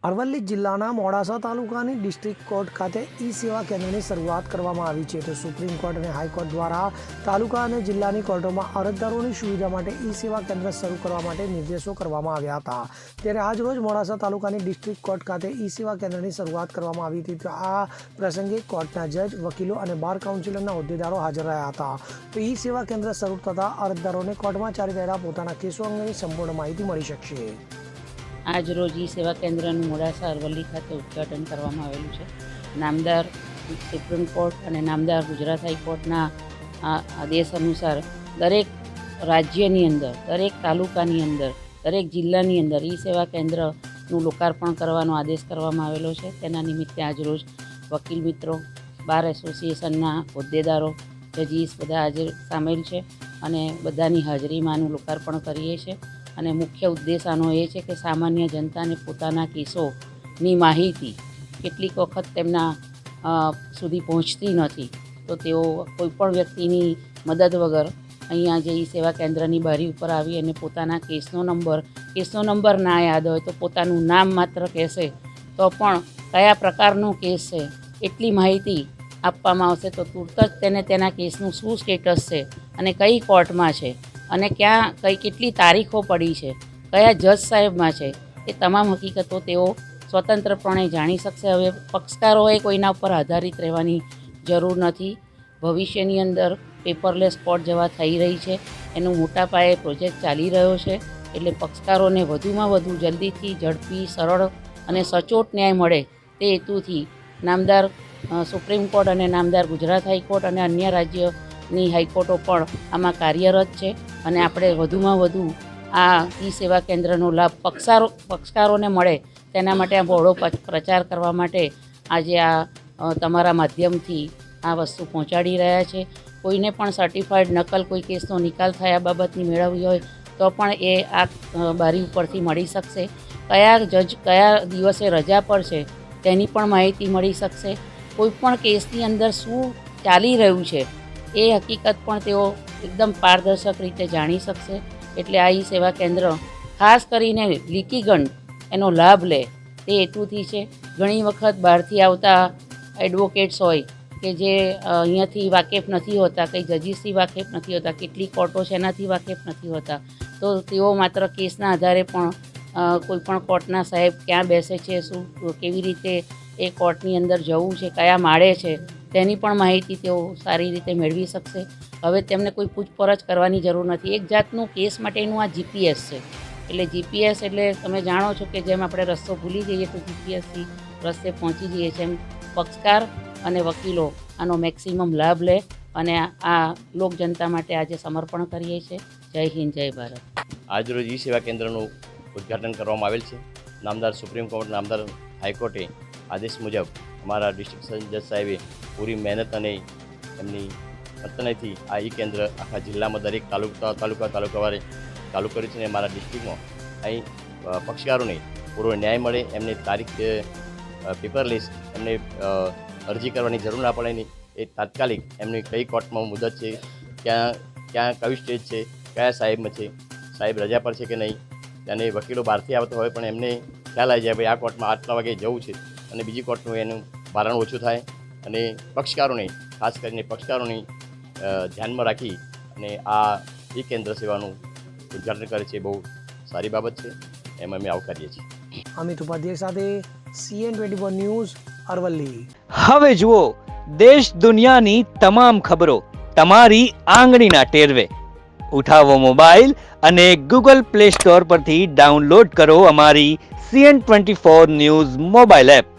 અરવલ્લી જિલ્લાના મોડાસા તાલુકાની district court ખાતે ઈ સેવા કેન્દ્રની શરૂઆત કરવામાં આવી છે. તો સુપ્રીમ કોર્ટ અને હાઈકોર્ટ દ્વારા તાલુકા અને જિલ્લાની કોર્ટોમાં અરજદારોની સુવિધા માટે ઈ સેવા કેન્દ્ર શરૂ કરવા માટે નિર્દેશો કરવામાં આવ્યા હતા. ત્યારે આજરોજ મોડાસા તાલુકાની ડિસ્ટ્રિક્ટ કોર્ટ ખાતે ઈ સેવા કેન્દ્રની શરૂઆત કરવામાં આવી હતી. તો આ પ્રસંગે કોર્ટના જજ, વકીલો અને બાર કાઉન્સિલરના હોદ્દેદારો હાજર રહ્યા હતા. તો ઈ સેવા કેન્દ્ર શરૂ થતાં અરજદારોને કોર્ટમાં ચાલી રહેલા પોતાના કેસો અંગેની સંપૂર્ણ માહિતી મળી શકશે. આજ રોજ ઈ સેવા કેન્દ્રનું મોડાસા અરવલ્લી ખાતે ઉદ્ઘાટન કરવામાં આવેલું છે. નામદાર સુપ્રીમ કોર્ટ અને નામદાર ગુજરાત હાઈકોર્ટના આદેશ અનુસાર દરેક રાજ્યની અંદર, દરેક તાલુકાની અંદર, દરેક જિલ્લાની અંદર ઈ સેવા કેન્દ્રનું લોકાર્પણ કરવાનો આદેશ કરવામાં આવેલો છે. તેના નિમિત્તે આજરોજ વકીલ મિત્રો, બાર એસોસિએશનના હોદ્દેદારો, જજીસ બધા આજે સામેલ છે અને બધાની હાજરીમાં આનું લોકાર્પણ કરીએ છીએ. અને મુખ્ય ઉદ્દેશ આનો એ છે કે સામાન્ય જનતાને પોતાના કેસોની માહિતી કેટલીક વખત તેમના સુધી પહોંચતી નથી, તો તેઓ કોઈપણ વ્યક્તિની મદદ વગર અહીંયા જે ઈ સેવા કેન્દ્રની બારી ઉપર આવી અને પોતાના કેસનો નંબર ના યાદ હોય તો પોતાનું નામ માત્ર કહેશે તો પણ કયા પ્રકારનો કેસ છે એટલી માહિતી આપવામાં આવશે. તો તુરત જ તેને તેના કેસનું શું સ્ટેટસ છે અને કઈ કોર્ટમાં છે અને ક્યાં કેટલી તારીખો પડી છે, કયા જજ સાહેબમાં છે, એ તમામ હકીકતો તેઓ સ્વતંત્રપણે જાણી શકશે. હવે પક્ષકારોએ કોઈના ઉપર આધારિત રહેવાની જરૂર નથી. ભવિષ્યની અંદર પેપરલેસ કોર્ટ જેવા થઈ રહી છે, એનો મોટા પાયે પ્રોજેક્ટ ચાલી રહ્યો છે. એટલે પક્ષકારોને વધુમાં વધુ જલ્દીથી ઝડપી, સરળ અને સચોટ ન્યાય મળે તે હેતુથી નામદાર સુપ્રીમ કોર્ટ અને નામદાર ગુજરાત હાઈકોર્ટ અને અન્ય રાજ્યની હાઈકોર્ટો પણ આમાં કાર્યરત છે. અને આપણે વધુમાં વધુ આ ઈ સેવા કેન્દ્રનો લાભ પક્ષકારોને મળે તેના માટે આ બહોળો પ્રચાર કરવા માટે આજે આ તમારા માધ્યમથી આ વસ્તુ પહોંચાડી રહ્યા છે. કોઈને પણ સર્ટિફાઈડ નકલ કોઈ કેસનો નિકાલ થયા બાબતની મેળવવી હોય તો પણ એ આ બારી ઉપરથી મળી શકશે. કયા જજ કયા દિવસે રજા પર છે તેની પણ માહિતી મળી શકશે. કોઈપણ કેસની અંદર શું ચાલી રહ્યું છે એ હકીકત પણ તેઓ એકદમ પારદર્શક રીતે જાણી શકશે. એટલે આ ઈ સેવા કેન્દ્ર ખાસ કરીને લીકીગંડ એનો લાભ લે તે હેતુથી છે. ઘણી વખત બહારથી આવતા એડવોકેટ્સ હોય કે જે અહીંયાથી વાકેફ નથી હોતા, કંઈ જજીસથી વાકેફ નથી હોતા, કેટલી કોર્ટો છે એનાથી વાકેફ નથી હોતા, તો તેઓ માત્ર કેસના આધારે પણ કોઈપણ કોર્ટના સાહેબ ક્યાં બેસે છે, શું કેવી રીતે એ કોર્ટની અંદર જવું છે, કયા માળે છે તેની પણ માહિતી તેઓ સારી રીતે મેળવી શકશે. હવે તેમને કોઈ પૂછપરછ કરવાની જરૂર નથી. એક જાતનું કેસ માટેનું આ જીપીએસ છે. એટલે જીપીએસ એટલે તમે જાણો છો કે જેમ આપણે રસ્તો ભૂલી જઈએ તો જીપીએસથી રસ્તે પહોંચી જઈએ છીએ, એમ પક્ષકાર અને વકીલો આનો મેક્સિમમ લાભ લે અને આ લોક જનતા માટે આજે સમર્પણ કરીએ છીએ. જય હિન્દ, જય ભારત. આજરોજ ઈ સેવા કેન્દ્રનું ઉદ્ઘાટન કરવામાં આવેલ છે. નામદાર સુપ્રીમ કોર્ટ, નામદાર હાઈકોર્ટે આદેશ મુજબ અમારા ડિસ્ટ્રિક્ટ જજ સાહેબે પૂરી મહેનત અને એમની વર્તનથી આ ઈ કેન્દ્ર આખા જિલ્લામાં દરેક તાલુકાવારે ચાલુ કર્યું છે. અને અમારા ડિસ્ટ્રિક્ટમાં અહીં પક્ષકારોને પૂરો ન્યાય મળે, એમને તારીખ પેપરલેસ એમને અરજી કરવાની જરૂર ના પડે નહીં, એ તાત્કાલિક એમની કઈ કોર્ટમાં મુદત છે, ક્યાં કયું સ્ટેજ છે, કયા સાહેબમાં છે, સાહેબ રજા પર છે કે નહીં, અને વકીલો બહારથી આવતા હોય પણ એમને ખ્યાલ આવી જાય ભાઈ આ કોર્ટમાં આટલા વાગે જવું છે અને બીજી કોર્ટનું એનું ભારણ ઓછું થાય. અને પક્ષકારોને ખાસ કરીને પક્ષકારોની ધ્યાનમાં રાખી અને આ ઈ કેન્દ્ર સેવાનું ઉદ્ઘાટન કરે છે. બહુ સારી બાબત છે, એમાં અમે આવકારીએ છીએ. અમિત ઉપાધ્યાય સાથે CN24 ન્યૂઝ, અરવલ્લી. હવે જુઓ દેશ દુનિયાની તમામ ખબરો તમારી આંગળીના ટેરવે. ઉઠાવો મોબાઈલ અને Google Play Store પરથી ડાઉનલોડ કરો અમારી CN24 ન્યૂઝ મોબાઈલ એપ.